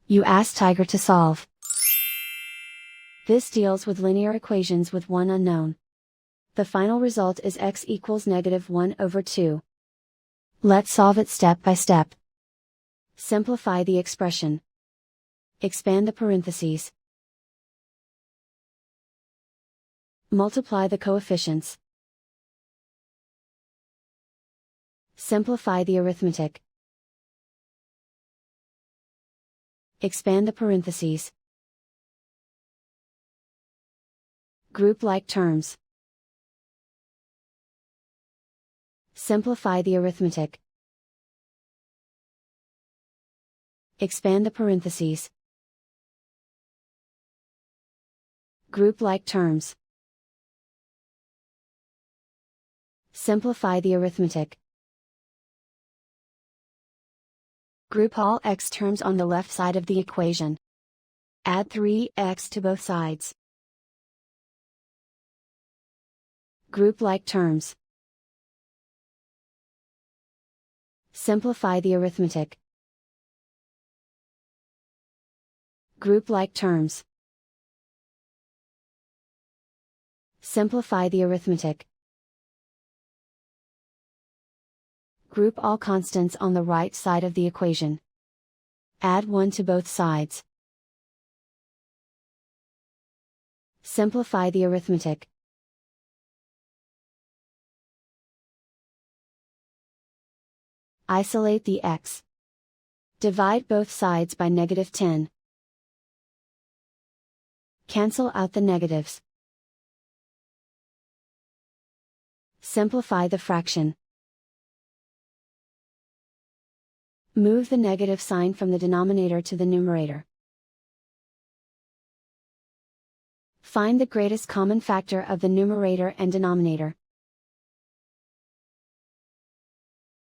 You ask Tiger to solve. This deals with linear equations with one unknown. The final result is x equals -1/2. Let's solve it step by step. Simplify the expression. Expand the parentheses. Multiply the coefficients. Simplify the arithmetic. Expand the parentheses. Group like terms. Simplify the arithmetic. Expand the parentheses. Group like terms. Simplify the arithmetic. Group all x terms on the left side of the equation. Add 3x to both sides. Group like terms. Simplify the arithmetic. Group like terms. Simplify the arithmetic. Group all constants on the right side of the equation. Add 1 to both sides. Simplify the arithmetic. Isolate the x. Divide both sides by -10. Cancel out the negatives. Simplify the fraction. Move the negative sign from the denominator to the numerator. Find the greatest common factor of the numerator and denominator.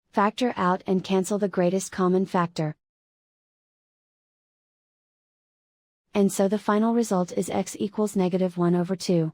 Factor out and cancel the greatest common factor. And so the final result is x equals -1/2.